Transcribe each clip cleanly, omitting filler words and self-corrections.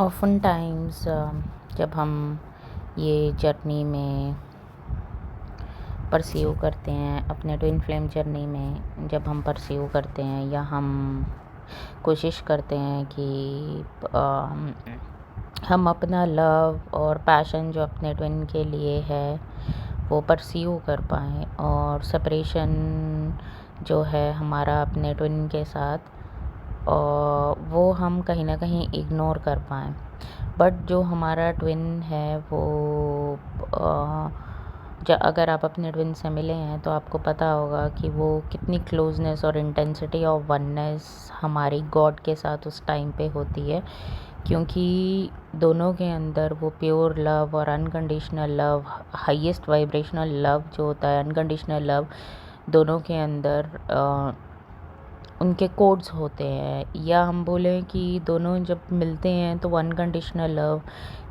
Often times जब हम ये जर्नी में परस्यू करते हैं, अपने ट्विन फ्लेम जर्नी में जब हम परस्यू करते हैं या हम कोशिश करते हैं कि हम अपना लव और पैशन जो अपने ट्विन के लिए है वो परस्यू कर पाएँ और सेपरेशन जो है हमारा अपने ट्विन के साथ वो हम कहीं न कहीं इग्नोर कर पाएँ। बट जो हमारा ट्विन है वो अगर आप अपने ट्विन से मिले हैं तो आपको पता होगा कि वो कितनी क्लोजनेस और इंटेंसिटी ऑफ वननेस हमारी गॉड के साथ उस टाइम पे होती है, क्योंकि दोनों के अंदर वो प्योर लव और unconditional love, highest vibrational love जो होता है, अनकंडीशनल लव, दोनों के अंदर उनके कोड्स होते हैं। या हम बोलें कि दोनों जब मिलते हैं तो अनकंडीशनल लव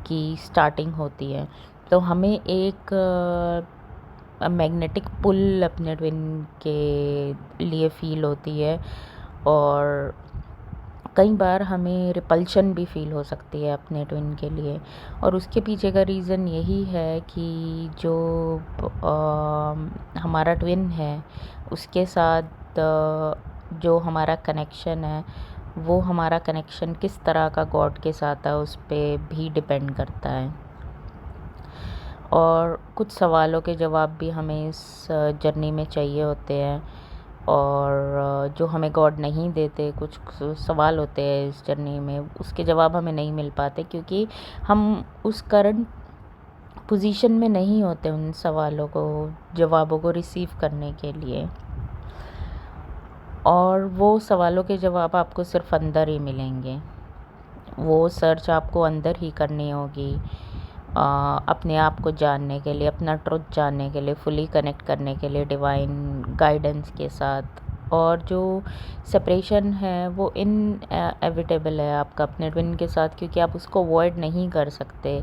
की स्टार्टिंग होती है। तो हमें एक मैग्नेटिक पुल अपने ट्विन के लिए फ़ील होती है और कई बार हमें रिपल्शन भी फ़ील हो सकती है अपने ट्विन के लिए। और उसके पीछे का रीज़न यही है कि जो हमारा ट्विन है उसके साथ जो हमारा कनेक्शन है वो हमारा कनेक्शन किस तरह का गॉड के साथ है उस पे भी डिपेंड करता है। और कुछ सवालों के जवाब भी हमें इस जर्नी में चाहिए होते हैं और जो हमें गॉड नहीं देते, कुछ सवाल होते हैं इस जर्नी में, उसके जवाब हमें नहीं मिल पाते क्योंकि हम उस करंट पोजीशन में नहीं होते उन सवालों को, जवाबों को रिसीव करने के लिए। और वो सवालों के जवाब आपको सिर्फ अंदर ही मिलेंगे। वो सर्च आपको अंदर ही करनी होगी अपने आप को जानने के लिए, अपना ट्रुथ जानने के लिए, फुली कनेक्ट करने के लिए डिवाइन गाइडेंस के साथ। और जो सेपरेशन है वो इनएविटेबल है आपका अपने ट्विन के साथ, क्योंकि आप उसको अवॉइड नहीं कर सकते।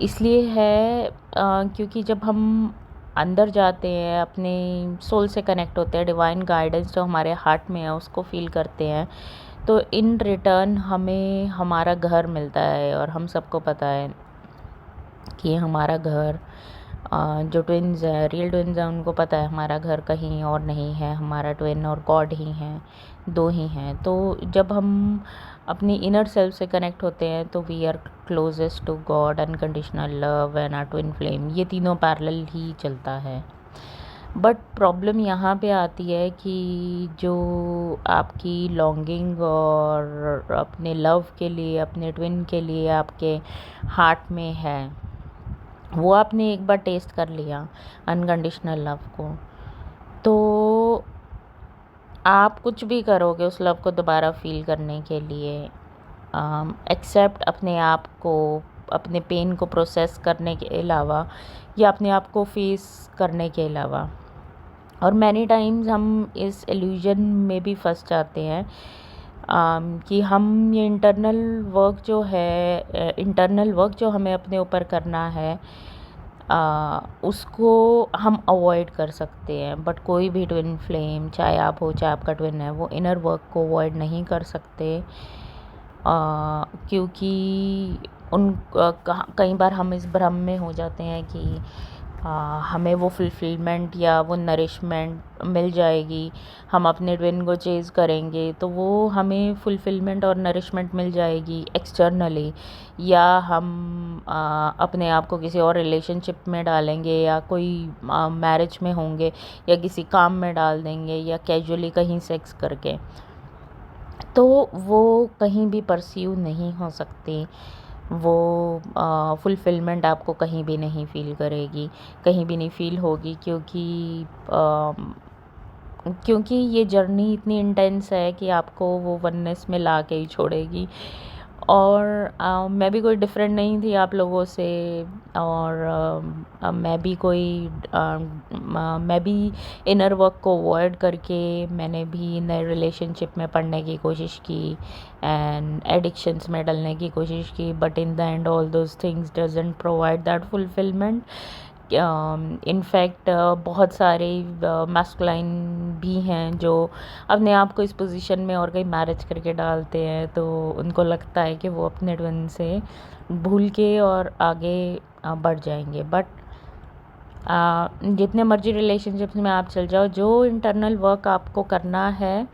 इसलिए है क्योंकि जब हम अंदर जाते हैं, अपने सोल से कनेक्ट होते हैं, डिवाइन गाइडेंस जो हमारे हार्ट में है उसको फील करते हैं, तो इन रिटर्न हमें हमारा घर मिलता है। और हम सबको पता है कि हमारा घर जो ट्विन्स हैं, रियल ट्विन्स हैं, उनको पता है हमारा घर कहीं और नहीं है, हमारा ट्विन और गॉड ही हैं, दो ही हैं। तो जब हम अपनी इनर सेल्फ से कनेक्ट होते हैं तो we are closest to God, unconditional love and our twin flame, ये तीनों पैरेलल ही चलता है। बट प्रॉब्लम यहाँ पे आती है कि जो आपकी लॉन्गिंग और अपने लव के लिए, अपने ट्विन के लिए आपके हार्ट में है, वो आपने एक बार टेस्ट कर लिया अनकंडीशनल लव को, तो आप कुछ भी करोगे उस लव को दोबारा फील करने के लिए, एक्सेप्ट अपने आप को, अपने पेन को प्रोसेस करने के अलावा या अपने आप को फेस करने के अलावा। और मैनी टाइम्स हम इस इल्यूजन में भी फंस जाते हैं कि हम ये इंटरनल वर्क जो हमें अपने ऊपर करना है उसको हम अवॉइड कर सकते हैं। बट कोई भी ट्विन फ्लेम, चाहे आप हो चाहे आपका ट्विन है, वो इनर वर्क को अवॉइड नहीं कर सकते क्योंकि कई बार हम इस भ्रम में हो जाते हैं कि हमें वो फुलफिलमेंट या वो नरिशमेंट मिल जाएगी, हम अपने ट्विन को चेज़ करेंगे तो वो हमें फुलफिलमेंट और नरिशमेंट मिल जाएगी एक्सटर्नली, या हम अपने आप को किसी और रिलेशनशिप में डालेंगे या कोई मैरिज में होंगे या किसी काम में डाल देंगे या कैजुअली कहीं सेक्स करके, तो वो कहीं भी परस्यू नहीं हो सकती। वो फुलफ़िलमेंट आपको कहीं भी नहीं फ़ील करेगी, कहीं भी नहीं फ़ील होगी, क्योंकि ये जर्नी इतनी इंटेंस है कि आपको वो वननेस में ला के ही छोड़ेगी। और मैं भी कोई डिफरेंट नहीं थी आप लोगों से, और मैं भी इनर वर्क को अवॉइड करके मैंने भी नए रिलेशनशिप में पढ़ने की कोशिश की एंड एडिक्शंस में डलने की कोशिश की। But in the end all those things doesn't provide that fulfilment. In fact बहुत सारे मैस्कुलाइन भी हैं जो अपने आप को इस पोजीशन में और कहीं मैरिज करके डालते हैं, तो उनको लगता है कि वो अपने ट्विन से भूल के और आगे बढ़ जाएंगे। बट जितने मर्जी रिलेशनशिप्स में आप चल जाओ, जो इंटरनल वर्क आपको करना है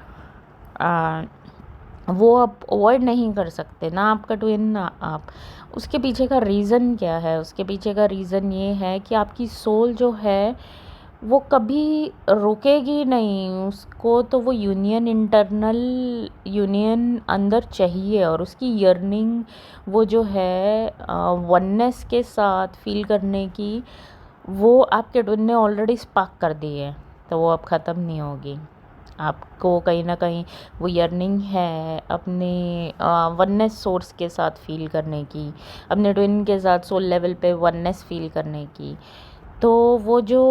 वो आप अवॉइड नहीं कर सकते, ना आपका ट्विन ना आप। उसके पीछे का रीज़न क्या है? उसके पीछे का रीज़न ये है कि आपकी सोल जो है वो कभी रुकेगी नहीं, उसको तो वो यूनियन, इंटरनल यूनियन अंदर चाहिए, और उसकी यर्निंग वो जो है वननेस के साथ फील करने की, वो आपके ट्विन ने ऑलरेडी स्पार्क कर दी है, तो वो अब ख़त्म नहीं होगी। आपको कहीं ना कहीं वो यर्निंग है अपने वननेस सोर्स के साथ फील करने की, अपने ट्विन के साथ सोल लेवल पे वननेस फील करने की। तो वो जो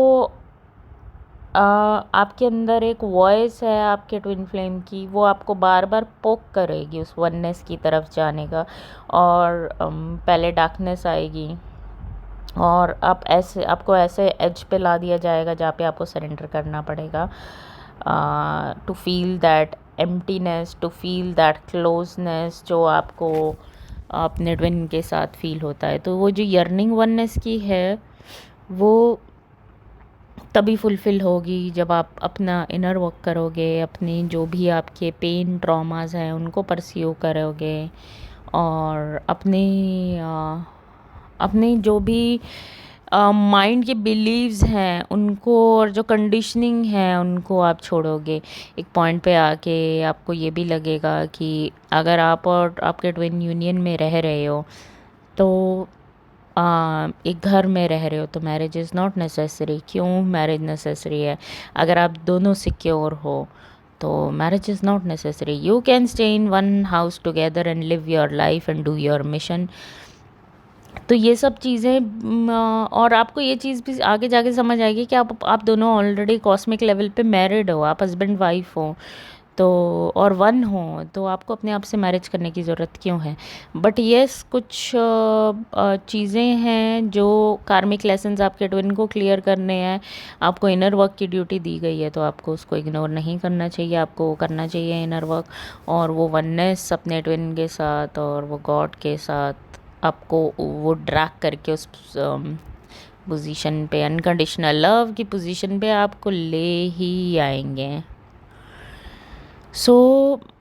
आपके अंदर एक वॉइस है आपके ट्विन फ्लेम की, वो आपको बार बार पोक करेगी उस वननेस की तरफ जाने का। और पहले डार्कनेस आएगी और आपको ऐसे एज पे ला दिया जाएगा जहाँ पे आपको सरेंडर करना पड़ेगा, to feel that emptiness, to feel that closeness जो आपको अपने ट्विन के साथ फील होता है। तो वो जो यर्निंग वननेस की है वो तभी फुलफ़िल होगी जब आप अपना इनर वर्क करोगे, अपनी जो भी आपके पेन ट्रॉमास हैं उनको परस्यू करोगे, और अपनी जो भी माइंड के बिलीव्स हैं उनको, और जो कंडीशनिंग है उनको आप छोड़ोगे। एक पॉइंट पे आके आपको ये भी लगेगा कि अगर आप और आपके ट्विन यूनियन में रह रहे हो, तो एक घर में रह रहे हो, तो मैरिज इज़ नॉट नेसेसरी। क्यों मैरिज नेसेसरी है? अगर आप दोनों सिक्योर हो तो marriage is not necessary. You can stay in one house together and live your life and do your mission. तो ये सब चीज़ें और आपको ये चीज़ भी आगे जाके समझ आएगी कि आप दोनों ऑलरेडी कॉस्मिक लेवल पे मैरिड हो, आप हस्बैंड वाइफ हो, तो और वन हो, तो आपको अपने आप से मैरिज करने की ज़रूरत क्यों है? बट येस, कुछ चीज़ें हैं जो कार्मिक लेसन्स आपके ट्विन को क्लियर करने हैं, आपको इनर वर्क की ड्यूटी दी गई है, तो आपको उसको इग्नोर नहीं करना चाहिए, आपको करना चाहिए इनर वर्क। और वो वननेस अपने ट्विन के साथ और वो गॉड के साथ आपको वो ड्रैग करके उस पोजीशन पे, अनकंडीशनल लव की पोजीशन पे आपको ले ही आएंगे। So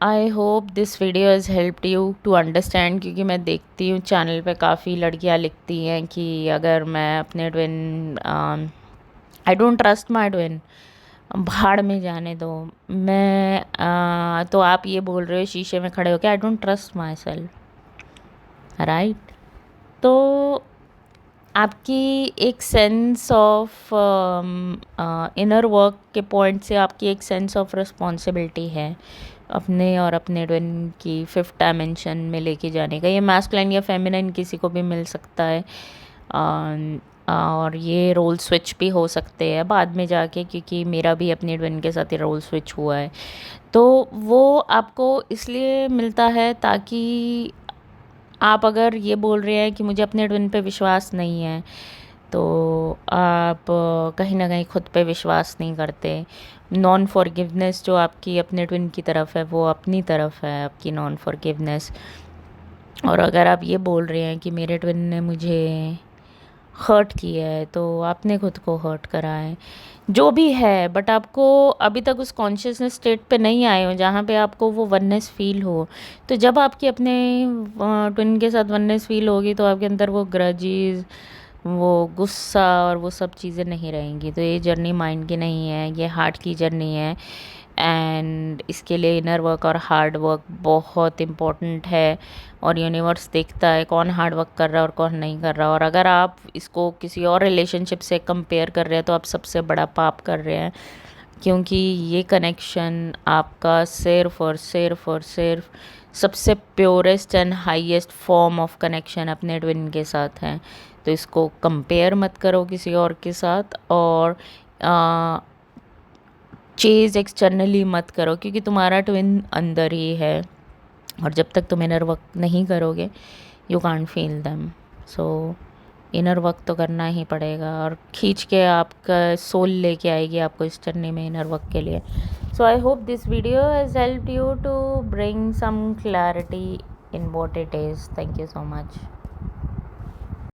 I hope this video has helped you to understand, क्योंकि मैं देखती हूँ चैनल पे काफ़ी लड़कियाँ लिखती हैं कि अगर मैं अपने twin, I don't trust my twin, भाड़ में जाने दो। तो आप ये बोल रहे हो शीशे में खड़े होकर, I don't trust my self, right? तो आपकी एक सेंस ऑफ इनर वर्क के पॉइंट से आपकी एक सेंस ऑफ रिस्पॉन्सिबिलिटी है अपने और अपने ट्विन की फिफ्थ डायमेंशन में लेके जाने का। ये मैस्कुलाइन या फेमिनाइन किसी को भी मिल सकता है, और ये रोल स्विच भी हो सकते हैं बाद में जाके, क्योंकि मेरा भी अपने ट्विन के साथ ये रोल स्विच हुआ है। तो वो आपको इसलिए मिलता है ताकि आप अगर ये बोल रहे हैं कि मुझे अपने ट्विन पे विश्वास नहीं है, तो आप कहीं ना कहीं खुद पे विश्वास नहीं करते। नॉन फॉरगिवनेस जो आपकी अपने ट्विन की तरफ है वो अपनी तरफ है आपकी नॉन फॉरगिवनेस। और अगर आप ये बोल रहे हैं कि मेरे ट्विन ने मुझे हर्ट किया है, तो आपने खुद को हर्ट करा है, जो भी है। बट आपको अभी तक उस कॉन्शियसनेस स्टेट पे नहीं आए हो जहाँ पे आपको वो वननेस फील हो। तो जब आपकी अपने ट्विन के साथ वननेस फील होगी, तो आपके अंदर वो ग्रजेस, वो गुस्सा और वो सब चीज़ें नहीं रहेंगी। तो ये जर्नी माइंड की नहीं है, ये हार्ट की जर्नी है। एंड इसके लिए इनर वर्क और हार्ड वर्क बहुत इम्पोर्टेंट है, और यूनिवर्स देखता है कौन हार्ड वर्क कर रहा है और कौन नहीं कर रहा। और अगर आप इसको किसी और रिलेशनशिप से कंपेयर कर रहे हैं तो आप सबसे बड़ा पाप कर रहे हैं, क्योंकि ये कनेक्शन आपका सिर्फ और सिर्फ और सिर्फ सबसे purest and highest form of connection अपने ट्विन के साथ है। तो इसको कंपेयर मत करो किसी और के साथ, और चेज एक्सटर्नली मत करो, क्योंकि तुम्हारा ट्विन अंदर ही है, और जब तक तुम इनर वर्क नहीं करोगे you can't feel them. So inner work तो करना ही पड़ेगा, और खींच के आपका सोल लेके आएगी आपको इस जर्नी में इनर वर्क के लिए। So I hope this video has helped you to bring some clarity in what it is. Thank you so much.